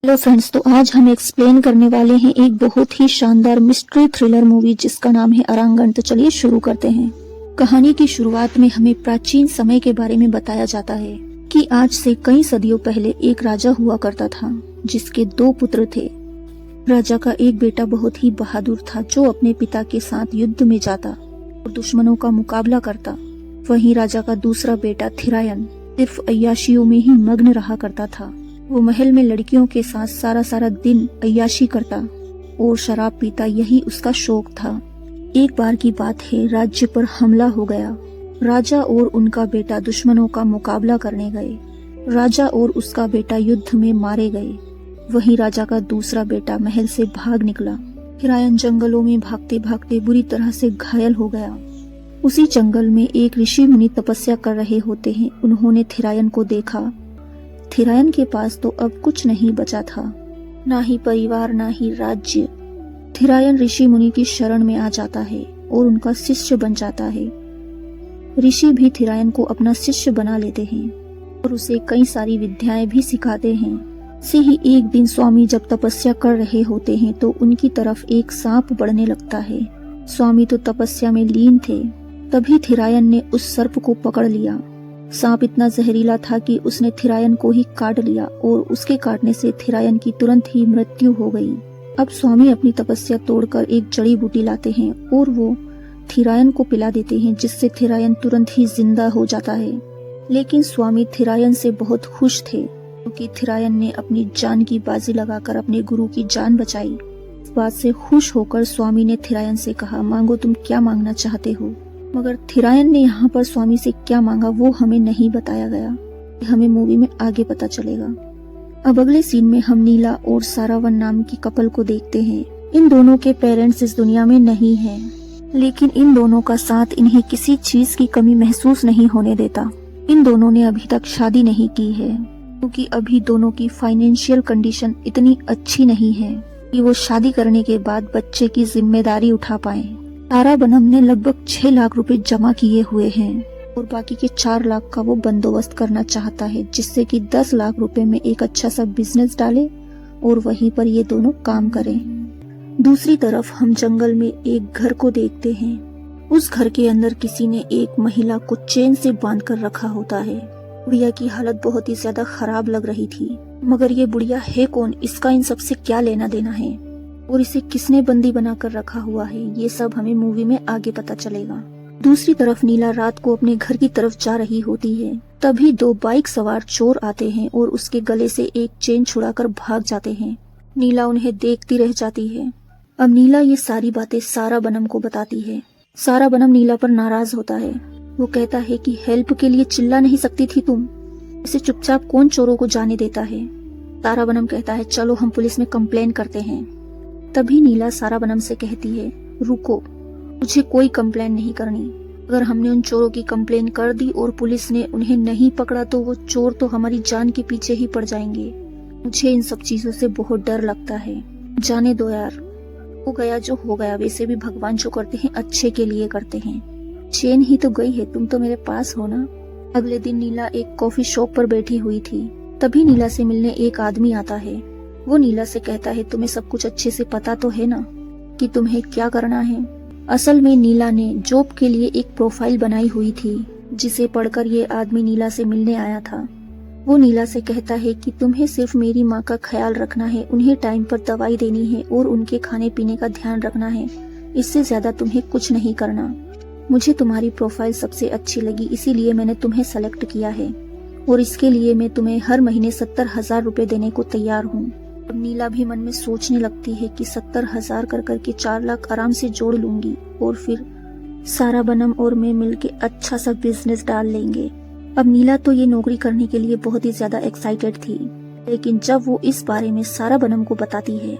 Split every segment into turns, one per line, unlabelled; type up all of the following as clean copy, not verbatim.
Hello friends, तो आज हम एक्सप्लेन करने वाले हैं एक बहुत ही शानदार मिस्ट्री थ्रिलर मूवी जिसका नाम है अरांगन। तो चलिए शुरू करते हैं। कहानी की शुरुआत में हमें प्राचीन समय के बारे में बताया जाता है कि आज से कई सदियों पहले एक राजा हुआ करता था जिसके 2 पुत्र थे। राजा का एक बेटा बहुत ही बहादुर था जो अपने पिता के साथ युद्ध में जाता और दुश्मनों का मुकाबला करता। वहीं राजा का दूसरा बेटा थिरायन सिर्फ अय्याशियों में ही मग्न रहा करता था। वो महल में लड़कियों के साथ सारा दिन अय्याशी करता और शराब पीता, यही उसका शौक था। एक बार की बात है, राज्य पर हमला हो गया। राजा और उनका बेटा दुश्मनों का मुकाबला करने गए। राजा और उसका बेटा युद्ध में मारे गए। वहीं राजा का दूसरा बेटा महल से भाग निकला। थिरायन जंगलों में भागते भागते बुरी तरह से घायल हो गया। उसी जंगल में एक ऋषि मुनि तपस्या कर रहे होते हैं। उन्होंने थिरायन को देखा। थिरायन के पास तो अब कुछ नहीं बचा था, ना ही परिवार ना ही राज्य। थिरायन ऋषि मुनि की शरण में आ जाता है और उनका शिष्य बन जाता है। ऋषि भी थिरायन को अपना शिष्य बना लेते हैं और उसे कई सारी विद्याएं भी सिखाते हैं। ऐसे ही एक दिन स्वामी जब तपस्या कर रहे होते हैं तो उनकी तरफ एक सांप बढ़ने लगता है। स्वामी तो तपस्या में लीन थे, तभी थिरायन ने उस सर्प को पकड़ लिया। सांप इतना जहरीला था कि उसने थिरायन को ही काट लिया और उसके काटने से थिरायन की तुरंत ही मृत्यु हो गई। अब स्वामी अपनी तपस्या तोड़कर एक जड़ी बूटी लाते हैं और वो थिरायन को पिला देते हैं, जिससे थिरायन तुरंत ही जिंदा हो जाता है। लेकिन स्वामी थिरायन से बहुत खुश थे क्योंकि थिरायन ने अपनी जान की बाजी लगाकर अपने गुरु की जान बचाई। इस बात से खुश होकर स्वामी ने थिरायन से कहा, मांगो, तुम क्या मांगना चाहते हो। मगर थिरायन ने यहाँ पर स्वामी से क्या मांगा वो हमें नहीं बताया गया। हमें मूवी में आगे पता चलेगा। अब अगले सीन में हम नीला और सारावन नाम की कपल को देखते हैं। इन दोनों के पेरेंट्स इस दुनिया में नहीं हैं, लेकिन इन दोनों का साथ इन्हें किसी चीज की कमी महसूस नहीं होने देता। इन दोनों ने अभी तक शादी नहीं की है क्योंकि अभी दोनों की फाइनेंशियल कंडीशन इतनी अच्छी नहीं है कि वो शादी करने के बाद बच्चे की जिम्मेदारी उठा पाए। ताराबनम ने लगभग 6 लाख रुपए जमा किए हुए हैं और बाकी के 4 लाख का वो बंदोबस्त करना चाहता है, जिससे कि 10 लाख रुपए में एक अच्छा सा बिजनेस डाले और वहीं पर ये दोनों काम करें। दूसरी तरफ हम जंगल में एक घर को देखते हैं। उस घर के अंदर किसी ने एक महिला को चेन से बांध कर रखा होता है। बुढ़िया की हालत बहुत ही ज्यादा खराब लग रही थी, मगर ये बुढ़िया है कौन, इसका इन सबसे क्या लेना देना है और इसे किसने बंदी बनाकर रखा हुआ है, ये सब हमें मूवी में आगे पता चलेगा। दूसरी तरफ नीला रात को अपने घर की तरफ जा रही होती है। तभी 2 बाइक सवार चोर आते हैं और उसके गले से एक चेन छुड़ाकर भाग जाते हैं। नीला उन्हें देखती रह जाती है। अब नीला ये सारी बातें साराबनम को बताती है। साराबनम नीला पर नाराज होता है। वो कहता है कि हेल्प के लिए चिल्ला नहीं सकती थी तुम, इसे चुपचाप कौन चोरों को जाने देता है। साराबनम कहता है, चलो हम पुलिस में कंप्लेन करते हैं। तभी नीला साराबनम से कहती है, रुको, मुझे कोई कंप्लेन नहीं करनी। अगर हमने उन चोरों की कंप्लेन कर दी और पुलिस ने उन्हें नहीं पकड़ा तो वो चोर तो हमारी जान के पीछे ही पड़ जाएंगे। मुझे इन सब चीजों से बहुत डर लगता है। जाने दो यार, हो गया जो हो गया। वैसे भी भगवान जो करते हैं अच्छे के लिए करते हैं। चेन ही तो गई है, तुम तो मेरे पास हो ना। अगले दिन नीला एक कॉफी शॉप पर बैठी हुई थी। तभी नीला से मिलने एक आदमी आता है। वो नीला से कहता है, तुम्हें सब कुछ अच्छे से पता तो है ना कि तुम्हें क्या करना है। असल में नीला ने जॉब के लिए एक प्रोफाइल बनाई हुई थी जिसे पढ़कर ये आदमी नीला से मिलने आया था। वो नीला से कहता है कि तुम्हें सिर्फ मेरी माँ का ख्याल रखना है, उन्हें टाइम पर दवाई देनी है और उनके खाने पीने का ध्यान रखना है। इससे ज्यादा तुम्हें कुछ नहीं करना। मुझे तुम्हारी प्रोफाइल सबसे अच्छी लगी, इसीलिए मैंने तुम्हें सेलेक्ट किया है और इसके लिए मैं तुम्हें हर महीने 70,000 रुपए देने को तैयार हूँ। अब नीला भी मन में सोचने लगती है कि 70,000 कर करके 4 लाख आराम से जोड़ लूंगी और फिर साराबनम और मैं मिलके अच्छा सा बिजनेस डाल लेंगे। अब नीला तो ये नौकरी करने के लिए बहुत ही ज्यादा एक्साइटेड थी, लेकिन जब वो इस बारे में साराबनम को बताती है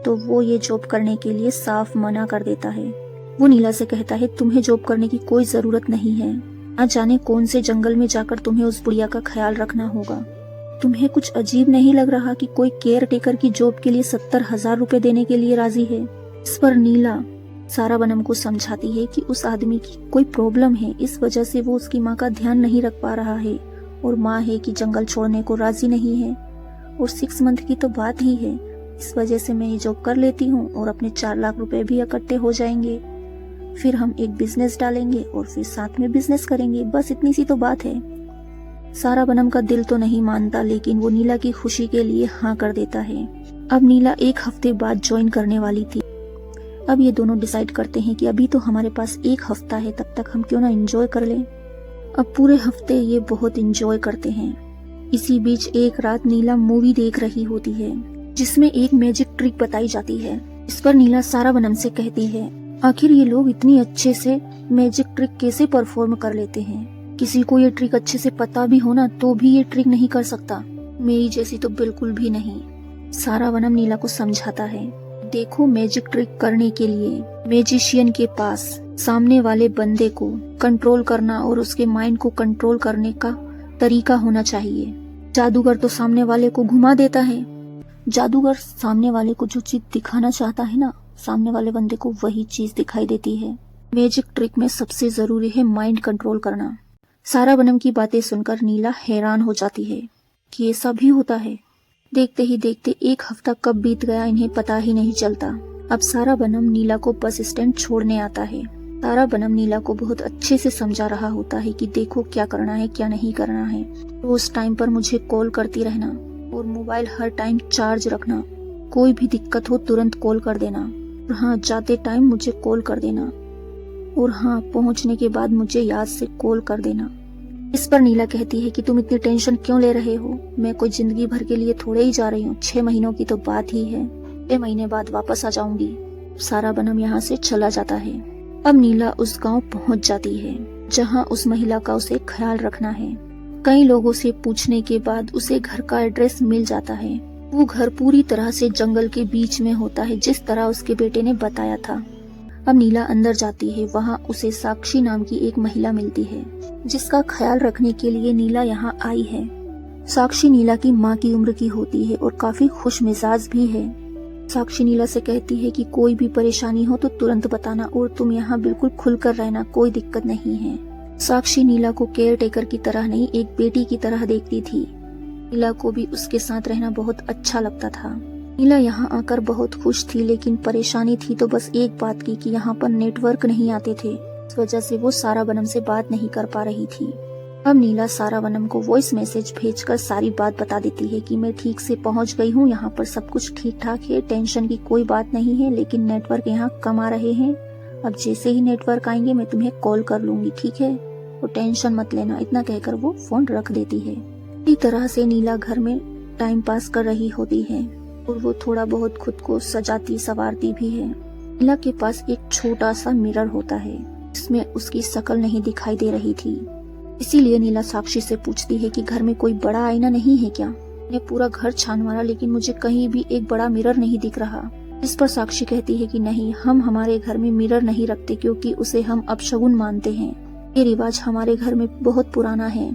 तो वो ये जॉब करने के लिए साफ मना कर देता है। वो नीला से कहता है, तुम्हें जॉब करने की कोई जरूरत नहीं है। ना जाने कौन से जंगल में जाकर तुम्हें उस बुढ़िया का ख्याल रखना होगा। तुम्हें कुछ अजीब नहीं लग रहा कि कोई केयर टेकर की जॉब के लिए 70,000 रुपए देने के लिए राजी है। इस पर नीला साराबनम को समझाती है कि उस आदमी की कोई प्रॉब्लम है, इस वजह से वो उसकी माँ का ध्यान नहीं रख पा रहा है और माँ है कि जंगल छोड़ने को राजी नहीं है और 6 मंथ की तो बात ही है। इस वजह से मैं ये जॉब कर लेती हूँ और अपने 4 लाख रुपए भी इकट्ठे हो जाएंगे। फिर हम एक बिजनेस डालेंगे और फिर साथ में बिजनेस करेंगे। बस इतनी सी तो बात है। सारा बनम का दिल तो नहीं मानता, लेकिन वो नीला की खुशी के लिए हाँ कर देता है। अब नीला 1 हफ्ते बाद ज्वाइन करने वाली थी। अब ये दोनों डिसाइड करते हैं कि अभी तो हमारे पास 1 हफ्ता है, तब तक हम क्यों ना एंजॉय कर लें। अब पूरे हफ्ते ये बहुत एंजॉय करते हैं। इसी बीच एक रात नीला मूवी देख रही होती है जिसमें एक मैजिक ट्रिक बताई जाती है। इस पर नीला सारा बनम से कहती है, आखिर ये लोग इतनी अच्छे से मैजिक ट्रिक कैसे परफॉर्म कर लेते हैं। किसी को ये ट्रिक अच्छे से पता भी हो ना तो भी ये ट्रिक नहीं कर सकता। मेरी जैसी तो बिल्कुल भी नहीं। सारा बनम नीला को समझाता है, देखो मैजिक ट्रिक करने के लिए मैजिशियन के पास सामने वाले बंदे को कंट्रोल करना और उसके माइंड को कंट्रोल करने का तरीका होना चाहिए। जादूगर तो सामने वाले को घुमा देता है। जादूगर सामने वाले को जो चीज दिखाना चाहता है ना, सामने वाले बंदे को वही चीज दिखाई देती है। मैजिक ट्रिक में सबसे जरूरी है माइंड कंट्रोल करना। सारा बनम की बातें सुनकर नीला हैरान हो जाती है कि ऐसा भी होता है। देखते ही देखते 1 हफ्ता कब बीत गया इन्हें पता ही नहीं चलता। अब सारा बनम नीला को बस स्टैंड छोड़ने आता है। सारा बनम नीला को बहुत अच्छे से समझा रहा होता है कि देखो क्या करना है क्या नहीं करना है। रोज टाइम पर मुझे कॉल करती रहना और मोबाइल हर टाइम चार्ज रखना। कोई भी दिक्कत हो तुरंत कॉल कर देना। और हाँ, जाते टाइम मुझे कॉल कर देना। और हाँ, पहुँचने के बाद मुझे याद से कॉल कर देना। इस पर नीला कहती है कि तुम इतनी टेंशन क्यों ले रहे हो। मैं कोई जिंदगी भर के लिए थोड़े ही जा रही हूँ। 6 महीनों की तो बात ही है। 6 महीने बाद वापस आ जाऊंगी। सारा बनम यहाँ से चला जाता है। अब नीला उस गांव पहुँच जाती है जहाँ उस महिला का उसे ख्याल रखना है। कई लोगों से पूछने के बाद उसे घर का एड्रेस मिल जाता है। वो घर पूरी तरह से जंगल के बीच में होता है, जिस तरह उसके बेटे ने बताया था। अब नीला अंदर जाती है। वहाँ उसे साक्षी नाम की एक महिला मिलती है जिसका ख्याल रखने के लिए नीला यहाँ आई है। साक्षी नीला की माँ की उम्र की होती है और काफी खुश मिजाज भी है। साक्षी नीला से कहती है कि कोई भी परेशानी हो तो तुरंत बताना और तुम यहाँ बिल्कुल खुलकर रहना, कोई दिक्कत नहीं है। साक्षी नीला को केयर टेकर की तरह नहीं, एक बेटी की तरह देखती थी। नीला को भी उसके साथ रहना बहुत अच्छा लगता था। नीला यहाँ आकर बहुत खुश थी, लेकिन परेशानी थी तो बस एक बात की कि यहाँ पर नेटवर्क नहीं आते थे। इस वजह से वो सारा बनम से बात नहीं कर पा रही थी। अब नीला सारा बनम को वॉइस मैसेज भेजकर सारी बात बता देती है कि मैं ठीक से पहुँच गई हूँ, यहाँ पर सब कुछ ठीक ठाक है, टेंशन की कोई बात नहीं है, लेकिन नेटवर्क यहाँ कम आ रहे हैं। अब जैसे ही नेटवर्क आएंगे मैं तुम्हें कॉल कर लूंगी, ठीक है, वो टेंशन मत लेना। इतना कहकर वो फोन रख देती है। इसी तरह से नीला घर में टाइम पास कर रही होती है और वो थोड़ा बहुत खुद को सजाती संवारती भी है। नीला के पास एक छोटा सा मिरर होता है जिसमें उसकी शक्ल नहीं दिखाई दे रही थी। इसीलिए नीला साक्षी से पूछती है कि घर में कोई बड़ा आईना नहीं है क्या। मैंने पूरा घर छान मारा लेकिन मुझे कहीं भी एक बड़ा मिरर नहीं दिख रहा। इस पर साक्षी कहती है कि नहीं, हम हमारे घर में मिरर नहीं रखते क्योंकि उसे हम अपशगुन मानते हैं। ये रिवाज हमारे घर में बहुत पुराना है।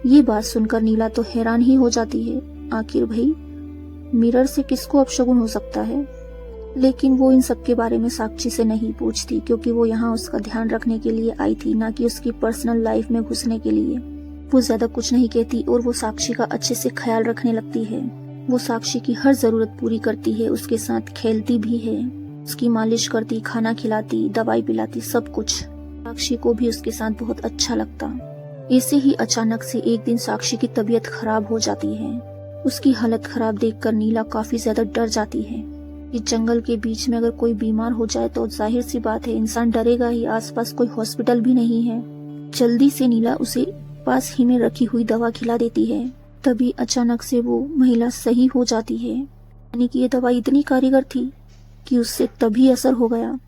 ये बात सुनकर नीला तो हैरान ही हो जाती है। आखिर भाई, मिरर से किसको अपशगुन हो सकता है। लेकिन वो इन सब के बारे में साक्षी से नहीं पूछती क्योंकि वो यहाँ उसका ध्यान रखने के लिए आई थी, ना कि उसकी पर्सनल लाइफ में घुसने के लिए। वो ज्यादा कुछ नहीं कहती और वो साक्षी का अच्छे से ख्याल रखने लगती है। वो साक्षी की हर जरूरत पूरी करती है, उसके साथ खेलती भी है, उसकी मालिश करती, खाना खिलाती, दवाई पिलाती, सब कुछ। साक्षी को भी उसके साथ बहुत अच्छा लगता। ऐसे ही अचानक से एक दिन साक्षी की तबीयत खराब हो जाती है। उसकी हालत खराब देखकर नीला काफी ज्यादा डर जाती है। इस जंगल के बीच में अगर कोई बीमार हो जाए तो जाहिर सी बात है इंसान डरेगा ही। आसपास कोई हॉस्पिटल भी नहीं है। जल्दी से नीला उसे पास ही में रखी हुई दवा खिला देती है। तभी अचानक से वो महिला सही हो जाती है। यानी कि ये दवा इतनी कारीगर थी कि उससे तभी असर हो गया।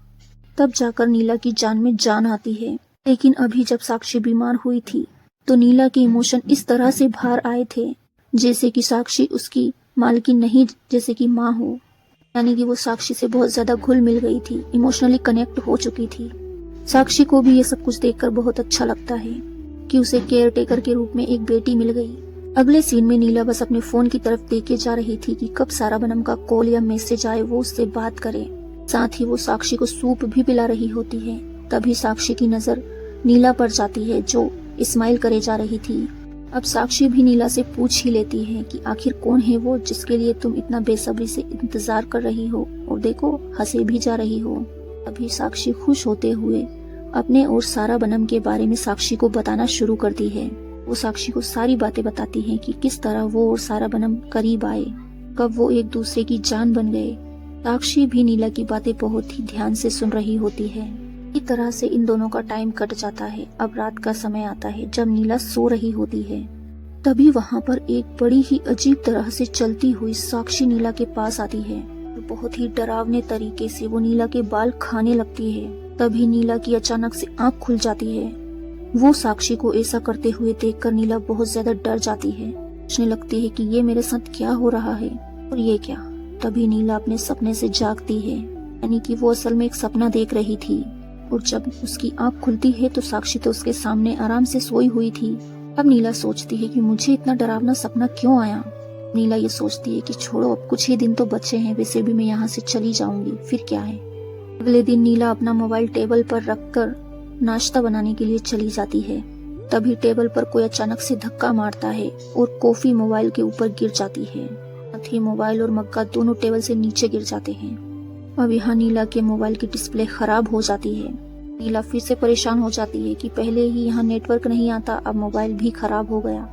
तब जाकर नीला की जान में जान आती है। लेकिन अभी जब साक्षी बीमार हुई थी तो नीला के इमोशन इस तरह से बाहर आए थे जैसे कि साक्षी उसकी मालकिन नहीं, जैसे कि माँ हो। यानी कि वो साक्षी से बहुत ज्यादा घुल मिल गई थी, इमोशनली कनेक्ट हो चुकी थी। साक्षी को भी ये सब कुछ देखकर बहुत अच्छा लगता है कि उसे केयर टेकर के रूप में एक बेटी मिल गई। अगले सीन में नीला बस अपने फोन की तरफ देखे जा रही थी कि कब सारा बनम का कॉल या मैसेज आए, वो उससे बात करे। साथ ही वो साक्षी को सूप भी पिला रही होती है। तभी साक्षी की नजर नीला पर जाती है जो स्माइल करे जा रही थी। अब साक्षी भी नीला से पूछ ही लेती है कि आखिर कौन है वो जिसके लिए तुम इतना बेसब्री से इंतजार कर रही हो, और देखो हंसे भी जा रही हो। अभी साक्षी खुश होते हुए अपने और सारा बनम के बारे में साक्षी को बताना शुरू करती है। वो साक्षी को सारी बातें बताती है कि किस तरह वो और सारा बनम करीब आए, कब वो एक दूसरे की जान बन गए। साक्षी भी नीला की बातें बहुत ही ध्यान से सुन रही होती है। इस तरह से इन दोनों का टाइम कट जाता है। अब रात का समय आता है जब नीला सो रही होती है। तभी वहाँ पर एक बड़ी ही अजीब तरह से चलती हुई साक्षी नीला के पास आती है। बहुत ही डरावने तरीके से वो नीला के बाल खाने लगती है। तभी नीला की अचानक से आंख खुल जाती है। वो साक्षी को ऐसा करते हुए देखकर नीला बहुत ज्यादा डर जाती है। सोचने लगती है कि ये मेरे साथ क्या हो रहा है और ये क्या। तभी नीला अपने सपने से जागती है, यानी कि वो असल में एक सपना देख रही थी। और जब उसकी आंख खुलती है तो साक्षी तो उसके सामने आराम से सोई हुई थी। अब नीला सोचती है कि मुझे इतना डरावना सपना क्यों आया। नीला ये सोचती है कि छोड़ो, अब कुछ ही दिन तो बचे हैं, वैसे भी मैं यहाँ से चली जाऊंगी, फिर क्या है। अगले दिन नीला अपना मोबाइल टेबल पर रखकर नाश्ता बनाने के लिए चली जाती है। तभी टेबल पर कोई अचानक से धक्का मारता है और कॉफी मोबाइल के ऊपर गिर जाती है। साथ ही मोबाइल और मग्गा दोनों टेबल से नीचे गिर जाते हैं। अब यहाँ नीला के मोबाइल की डिस्प्ले खराब हो जाती है। नीला फिर से परेशान हो जाती है कि पहले ही यहाँ नेटवर्क नहीं आता, अब मोबाइल भी खराब हो गया।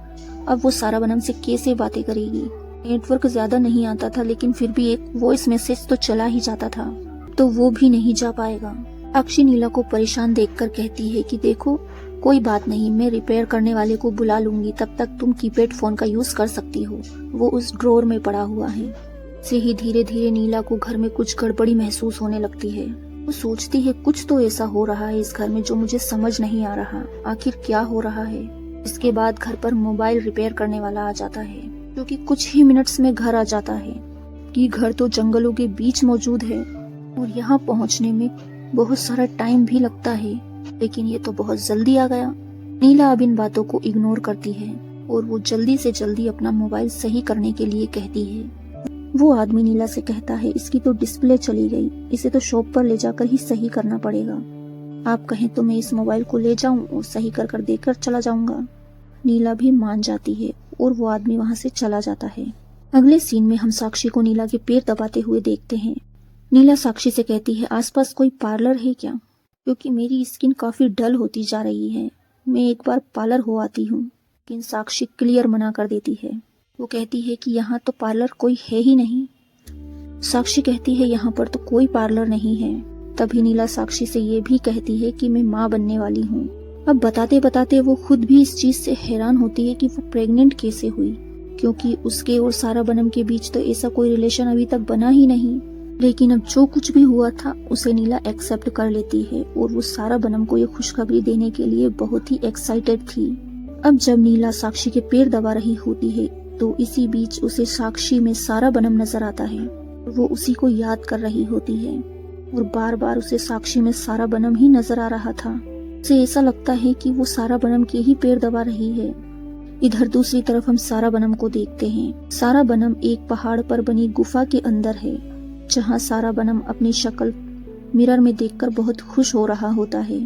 अब वो सारा बनम से कैसे बातें करेगी। नेटवर्क ज्यादा नहीं आता था, लेकिन फिर भी एक वॉइस मैसेज तो चला ही जाता था, तो वो भी नहीं जा पाएगा। साक्षी नीला को परेशान देखकर कहती है कि देखो कोई बात नहीं, मैं रिपेयर करने वाले को बुला लूंगी, तब तक तुम कीपैड फोन का यूज कर सकती हो, वो उस ड्रॉर में पड़ा हुआ है। से ही धीरे धीरे नीला को घर में कुछ गड़बड़ी महसूस होने लगती है। वो सोचती है कुछ तो ऐसा हो रहा है इस घर में जो मुझे समझ नहीं आ रहा, आखिर क्या हो रहा है। इसके बाद घर पर मोबाइल रिपेयर करने वाला आ जाता है, जो कि कुछ ही मिनट्स में घर आ जाता है। कि घर तो जंगलों के बीच मौजूद है और यहाँ पहुँचने में बहुत सारा टाइम भी लगता है, लेकिन ये तो बहुत जल्दी आ गया। नीला अब इन बातों को इग्नोर करती है और वो जल्दी से जल्दी अपना मोबाइल सही करने के लिए कहती है। वो आदमी नीला से कहता है इसकी तो डिस्प्ले चली गई, इसे तो शॉप पर ले जाकर ही सही करना पड़ेगा। आप कहें तो मैं इस मोबाइल को ले जाऊं और सही कर देकर चला जाऊंगा। नीला भी मान जाती है और वो आदमी वहां से चला जाता है। अगले सीन में हम साक्षी को नीला के पैर दबाते हुए देखते हैं। नीला साक्षी से कहती है आसपास कोई पार्लर है क्या, क्योंकि मेरी स्किन काफी डल होती जा रही है, मैं एक बार पार्लर हो आती हूँ। लेकिन साक्षी क्लियर मना कर देती है। वो कहती है कि यहाँ तो पार्लर कोई है ही नहीं। साक्षी कहती है यहाँ पर तो कोई पार्लर नहीं है। तभी नीला साक्षी से ये भी कहती है कि मैं माँ बनने वाली हूँ। अब बताते बताते वो खुद भी इस चीज से हैरान होती है कि वो प्रेग्नेंट कैसे हुई, क्योंकि उसके और सारा बनम के बीच तो ऐसा कोई रिलेशन अभी तक बना ही नहीं। लेकिन अब जो कुछ भी हुआ था उसे नीला एक्सेप्ट कर लेती है और वो सारा बनम को ये खुशखबरी देने के लिए बहुत ही एक्साइटेड थी। अब जब नीला साक्षी के पैर दबा रही होती है तो इसी बीच उसे साक्षी में सारा बनम नजर आता है। वो उसी को याद कर रही होती है और बार बार उसे साक्षी में सारा बनम ही नजर आ रहा था। उसे ऐसा लगता है कि वो सारा बनम के ही पैर दबा रही है। इधर दूसरी तरफ हम सारा बनम को देखते हैं। सारा बनम एक पहाड़ पर बनी गुफा के अंदर है, जहाँ सारा बनम अपनी शक्ल मिरर में देखकर बहुत खुश हो रहा होता है।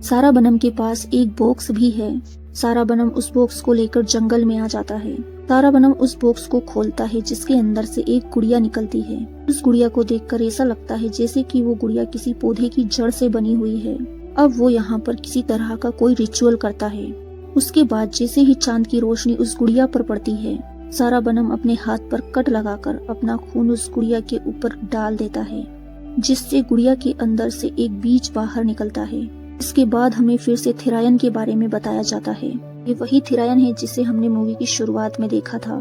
सारा बनम के पास एक बॉक्स भी है। सारा बनम उस बॉक्स को लेकर जंगल में आ जाता है। सारा बनम उस बॉक्स को खोलता है जिसके अंदर से एक गुड़िया निकलती है। उस गुड़िया को देखकर ऐसा लगता है जैसे कि वो गुड़िया किसी पौधे की जड़ से बनी हुई है। अब वो यहाँ पर किसी तरह का कोई रिचुअल करता है। उसके बाद जैसे ही चांद की रोशनी उस गुड़िया पर पड़ती है, सारा बनम अपने हाथ पर कट लगाकर अपना खून उस गुड़िया के ऊपर डाल देता है, जिससे गुड़िया के अंदर से एक बीज बाहर निकलता है। इसके बाद हमें फिर से थिरायन के बारे में बताया जाता है। ये वही थिरायन है जिसे हमने मूवी की शुरुआत में देखा था।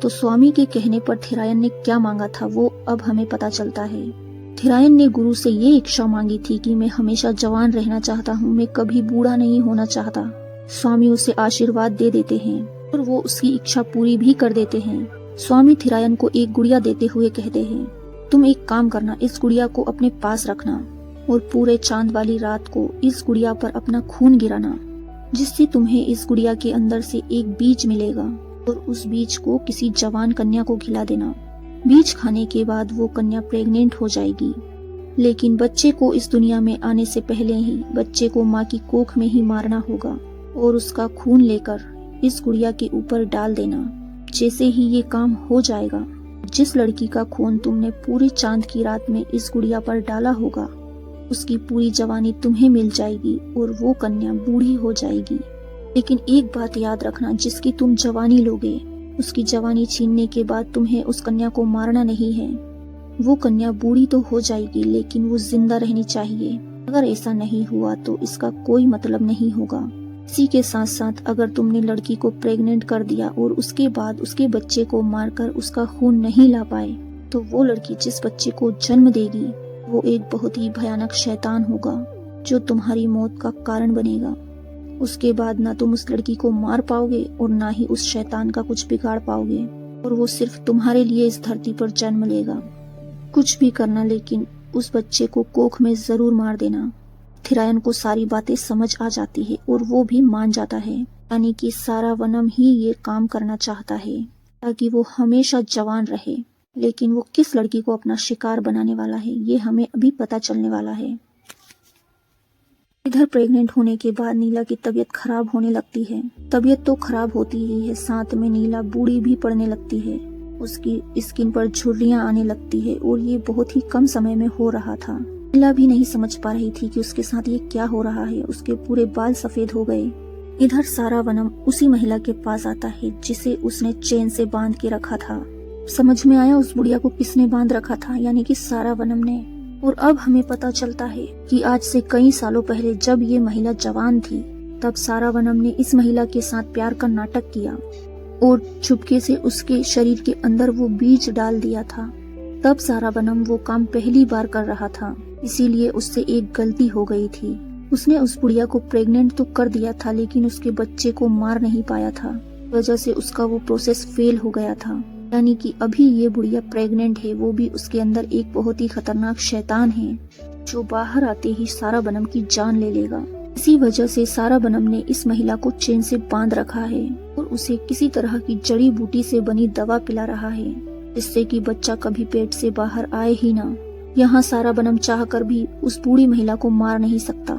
तो स्वामी के कहने पर थिरायन ने क्या मांगा था वो अब हमें पता चलता है। थिरायन ने गुरु से ये इच्छा मांगी थी कि मैं हमेशा जवान रहना चाहता हूँ, मैं कभी बूढ़ा नहीं होना चाहता। स्वामी उसे आशीर्वाद दे देते हैं और वो उसकी इच्छा पूरी भी कर देते हैं। स्वामी थिरायन को एक गुड़िया देते हुए कहते हैं, तुम एक काम करना, इस गुड़िया को अपने पास रखना और पूरे चांद वाली रात को इस गुड़िया पर अपना खून गिराना, जिससे तुम्हें इस गुड़िया के अंदर से एक बीज मिलेगा और उस बीज को किसी जवान कन्या को खिला देना। बीज खाने के बाद वो कन्या प्रेग्नेंट हो जाएगी, लेकिन बच्चे को इस दुनिया में आने से पहले ही बच्चे को माँ की कोख में ही मारना होगा और उसका खून लेकर इस गुड़िया के ऊपर डाल देना। जैसे ही ये काम हो जाएगा, जिस लड़की का खून तुमने पूरी चांद की रात में इस गुड़िया पर डाला होगा, उसकी पूरी जवानी तुम्हें मिल जाएगी और वो कन्या बूढ़ी हो जाएगी। लेकिन एक बात याद रखना, जिसकी तुम जवानी लोगे, उसकी जवानी छीनने के बाद तुम्हें उस कन्या को मारना नहीं है। वो कन्या बूढ़ी तो हो जाएगी, लेकिन वो जिंदा रहनी चाहिए। अगर ऐसा नहीं हुआ तो इसका कोई मतलब नहीं होगा। इसी के साथ साथ अगर तुमने लड़की को प्रेग्नेंट कर दिया और उसके बाद उसके बच्चे को मारकर उसका खून नहीं ला पाए, तो वो लड़की जिस बच्चे को जन्म देगी वो एक बहुत ही भयानक शैतान होगा, जो तुम्हारी मौत का कारण बनेगा। उसके बाद ना तुम उस लड़की को मार पाओगे और ना ही उस शैतान का कुछ बिगाड़ पाओगे, और वो सिर्फ तुम्हारे लिए इस धरती पर जन्म लेगा। कुछ भी करना, लेकिन उस बच्चे को कोख में जरूर मार देना। थिरायन को सारी बातें समझ आ जाती है और वो भी मान जाता है, यानी कि सारावनम ही ये काम करना चाहता है ताकि वो हमेशा जवान रहे। लेकिन वो किस लड़की को अपना शिकार बनाने वाला है, ये हमें अभी पता चलने वाला है। इधर प्रेग्नेंट होने के बाद नीला की तबीयत खराब होने लगती है। तबीयत तो खराब होती ही है, साथ में नीला बूढ़ी भी पड़ने लगती है। उसकी स्किन पर झुर्रियां आने लगती है और ये बहुत ही कम समय में हो रहा था। नीला भी नहीं समझ पा रही थी कि उसके साथ ये क्या हो रहा है। उसके पूरे बाल सफेद हो गए। इधर सारावनम उसी महिला के पास आता है जिसे उसने चेन से बांध के रखा था। समझ में आया उस बुढ़िया को किसने बांध रखा था, यानी कि सारावनम ने। और अब हमें पता चलता है कि आज से कई सालों पहले जब ये महिला जवान थी, तब सारावनम ने इस महिला के साथ प्यार का नाटक किया और चुपके से उसके शरीर के अंदर वो बीज डाल दिया था। तब सारावनम वो काम पहली बार कर रहा था, इसीलिए उससे एक गलती हो गई थी। उसने उस बुढ़िया को प्रेग्नेंट तो कर दिया था, लेकिन उसके बच्चे को मार नहीं पाया था। वजह से उसका वो प्रोसेस फेल हो गया था। यानी कि अभी ये बुढ़िया प्रेग्नेंट है, वो भी उसके अंदर एक बहुत ही खतरनाक शैतान है, जो बाहर आते ही सारावनम की जान ले लेगा। इसी वजह से सारावनम ने इस महिला को चेन से बांध रखा है और उसे किसी तरह की जड़ी बूटी से बनी दवा पिला रहा है, जिससे कि बच्चा कभी पेट से बाहर आए ही ना। यहाँ सारावनम चाहकर भी उस बूढ़ी महिला को मार नहीं सकता,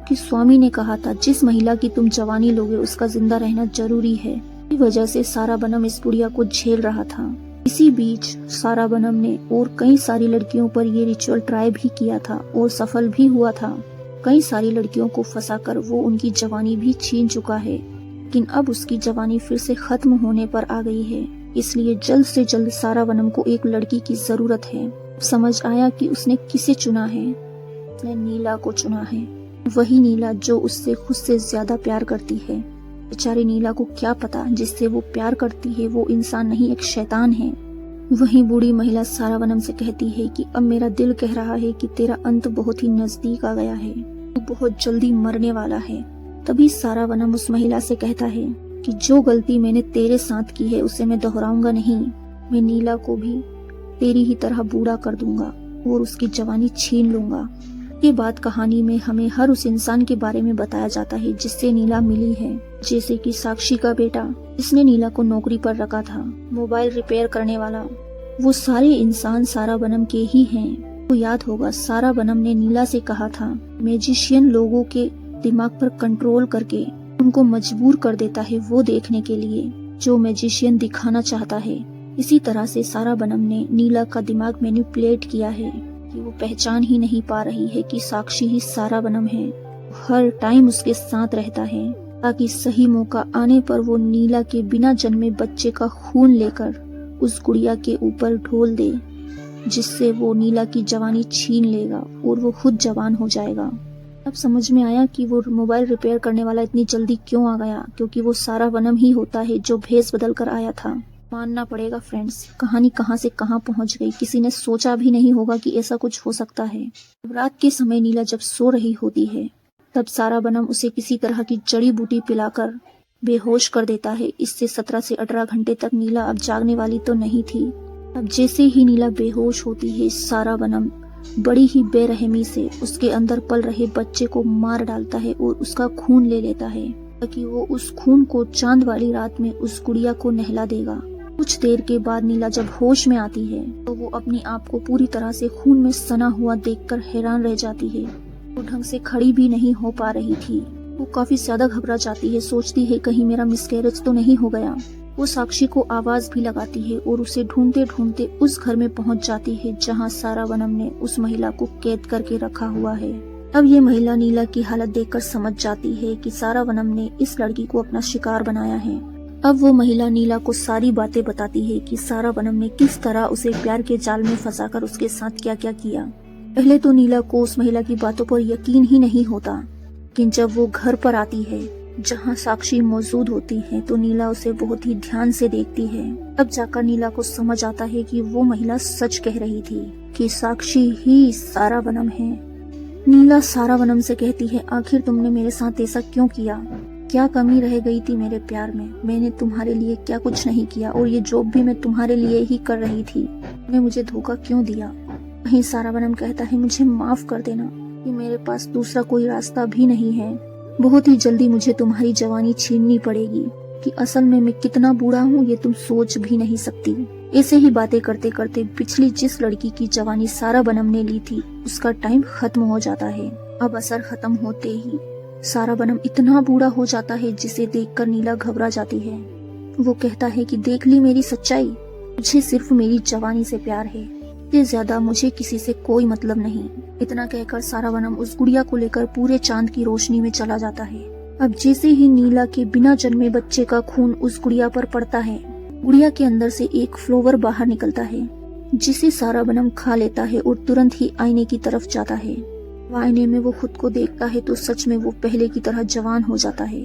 कि स्वामी ने कहा था जिस महिला की तुम जवानी लोगे उसका जिंदा रहना जरूरी है। इसी वजह से सारावनम इस बुढ़िया को झेल रहा था। इसी बीच सारावनम ने और कई सारी लड़कियों पर ये रिचुअल ट्राई भी किया था और सफल भी हुआ था। कई सारी लड़कियों को फंसाकर वो उनकी जवानी भी छीन चुका है, लेकिन अब उसकी जवानी फिर से खत्म होने पर आ गई है। इसलिए जल्द से जल्द सारावनम को एक लड़की की जरूरत है। समझ आया कि उसने किसे चुना है। उसने नीला को चुना है, वही नीला जो उससे खुद से ज्यादा प्यार करती है। बेचारी नीला को क्या पता जिससे वो प्यार करती है वो इंसान नहीं, एक शैतान है। वही बूढ़ी महिला सारावनम से कहती है कि अब मेरा दिल कह रहा है कि तेरा अंत बहुत ही नजदीक आ गया है, तू बहुत जल्दी मरने वाला है। तभी सारावनम उस महिला से कहता है कि जो गलती मैंने तेरे साथ की है उसे मैं दोहराऊंगा नहीं। मैं नीला को भी तेरी ही तरह बूढ़ा कर दूंगा और उसकी जवानी छीन लूंगा। ये बात कहानी में हमें हर उस इंसान के बारे में बताया जाता है जिससे नीला मिली है, जैसे कि साक्षी का बेटा जिसने नीला को नौकरी पर रखा था, मोबाइल रिपेयर करने वाला। वो सारे इंसान सारावनम के ही हैं। वो याद होगा सारावनम ने नीला से कहा था मैजिशियन लोगों के दिमाग पर कंट्रोल करके उनको मजबूर कर देता है वो देखने के लिए जो मैजिशियन दिखाना चाहता है। इसी तरह से सारावनम ने नीला का दिमाग मैनिपुलेट किया है कि वो पहचान ही नहीं पा रही है कि साक्षी ही सारावनम है। हर टाइम उसके साथ रहता है ताकि सही मौका आने पर वो नीला के बिना जन्मे बच्चे का खून लेकर उस गुड़िया के ऊपर ढोल दे, जिससे वो नीला की जवानी छीन लेगा और वो खुद जवान हो जाएगा। अब समझ में आया कि वो मोबाइल रिपेयर करने वाला इतनी जल्दी क्यों आ गया, क्योंकि वो सारावनम ही होता है जो भेस बदल कर आया था। मानना पड़ेगा फ्रेंड्स, कहानी कहाँ से कहाँ पहुँच गई। किसी ने सोचा भी नहीं होगा कि ऐसा कुछ हो सकता है। रात के समय नीला जब सो रही होती है तब सारावनम उसे किसी तरह की जड़ी बूटी पिलाकर बेहोश कर देता है। इससे 17 से 18 घंटे तक नीला अब जागने वाली तो नहीं थी। अब जैसे ही नीला बेहोश होती है, सारावनम बड़ी ही बेरहमी से उसके अंदर पल रहे बच्चे को मार डालता है और उसका खून ले लेता है, ताकि वो उस खून को चांद वाली रात में उस गुड़िया को नहला देगा। कुछ देर के बाद नीला जब होश में आती है तो वो अपने आप को पूरी तरह से खून में सना हुआ देखकर हैरान रह जाती है। वो ढंग से खड़ी भी नहीं हो पा रही थी। वो काफी ज्यादा घबरा जाती है, सोचती है कहीं मेरा मिसकैरेज तो नहीं हो गया। वो साक्षी को आवाज भी लगाती है और उसे ढूंढते ढूंढते उस घर में पहुंच जाती है जहां सारावनम ने उस महिला को कैद करके रखा हुआ है। अब ये महिला नीला की हालत देखकर समझ जाती है कि सारावनम ने इस लड़की को अपना शिकार बनाया है। अब वो महिला नीला को सारी बातें बताती है कि सारावनम ने किस तरह उसे प्यार के जाल में फंसाकर उसके साथ क्या क्या किया। पहले तो नीला को उस महिला की बातों पर यकीन ही नहीं होता, लेकिन जब वो घर पर आती है जहाँ साक्षी मौजूद होती है तो नीला उसे बहुत ही ध्यान से देखती है। अब जाकर नीला को समझ आता है कि वो महिला सच कह रही थी कि साक्षी ही सारावनम है। नीला सारावनम से कहती है, आखिर तुमने मेरे साथ ऐसा क्यों किया? क्या कमी रह गई थी मेरे प्यार में? मैंने तुम्हारे लिए क्या कुछ नहीं किया, और ये जॉब भी मैं तुम्हारे लिए ही कर रही थी। तुमने मुझे धोखा क्यों दिया? वहीं सारावनम कहता है, मुझे माफ कर देना कि मेरे पास दूसरा कोई रास्ता भी नहीं है। बहुत ही जल्दी मुझे तुम्हारी जवानी छीननी पड़ेगी कि असल में मैं कितना बूढ़ा हूँ ये तुम सोच भी नहीं सकती। ऐसे ही बातें करते करते पिछली जिस लड़की की जवानी सारावनम ने ली थी उसका टाइम खत्म हो जाता है। अब असर खत्म होते ही सारावनम इतना बूढ़ा हो जाता है जिसे देखकर नीला घबरा जाती है। वो कहता है कि देख ली मेरी सच्चाई, मुझे सिर्फ मेरी जवानी से प्यार है, इससे ज्यादा मुझे किसी से कोई मतलब नहीं। इतना कहकर सारावनम उस गुड़िया को लेकर पूरे चांद की रोशनी में चला जाता है। अब जैसे ही नीला के बिना जन्मे बच्चे का खून उस गुड़िया पर पड़ता है, गुड़िया के अंदर से एक फ्लावर बाहर निकलता है जिसे सारावनम खा लेता है और तुरंत ही आईने की तरफ जाता है। आईने में वो खुद को देखता है तो सच में वो पहले की तरह जवान हो जाता है।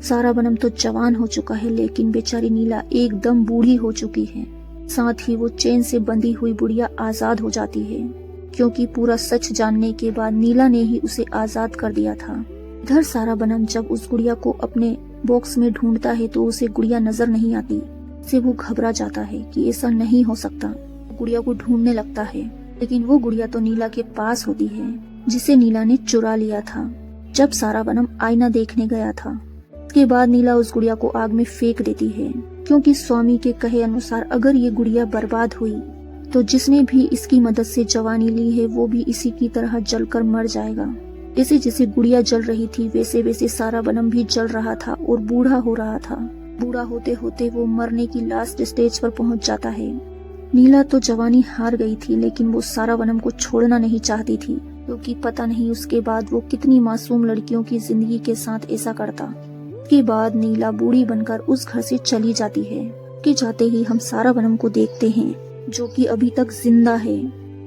सारावनम तो जवान हो चुका है, लेकिन बेचारी नीला एकदम बूढ़ी हो चुकी है। साथ ही वो चेन से बंधी हुई बुढ़िया आजाद हो जाती है, क्योंकि पूरा सच जानने के बाद नीला ने ही उसे आजाद कर दिया था। इधर सारावनम जब उस गुड़िया को अपने बॉक्स में ढूंढता है तो उसे गुड़िया नजर नहीं आती। से वो घबरा जाता है कि ऐसा नहीं हो सकता। गुड़िया को ढूंढने लगता है, लेकिन वो गुड़िया तो नीला के पास होती है जिसे नीला ने चुरा लिया था जब सारावनम आईना देखने गया था। उसके बाद नीला उस गुड़िया को आग में फेंक देती है, क्योंकि स्वामी के कहे अनुसार अगर ये गुड़िया बर्बाद हुई तो जिसने भी इसकी मदद से जवानी ली है वो भी इसी की तरह जलकर मर जाएगा। जैसे जैसे गुड़िया जल रही थी वैसे वैसे सारावनम भी जल रहा था और बूढ़ा हो रहा था। बूढ़ा होते होते वो मरने की लास्ट स्टेज पर पहुंच जाता है। नीला तो जवानी हार गई थी, लेकिन वो सारावनम को छोड़ना नहीं चाहती थी, क्योंकि पता नहीं उसके बाद वो कितनी मासूम लड़कियों की जिंदगी के साथ ऐसा करता। के बाद नीला बूढ़ी बनकर उस घर से चली जाती है। के जाते ही हम सारावनम को देखते हैं जो कि अभी तक जिंदा है,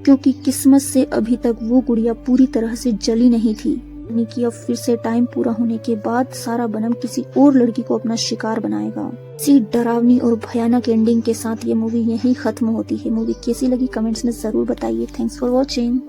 क्योंकि किस्मत से अभी तक वो गुड़िया पूरी तरह से जली नहीं थी। यानी कि अब फिर से टाइम पूरा होने के बाद सारावनम किसी और लड़की को अपना शिकार बनाएगा। इसी डरावनी और भयानक एंडिंग के साथ ये मूवी यहीं खत्म होती है। मूवी कैसी लगी कमेंट्स में जरूर बताइए। Thanks for watching.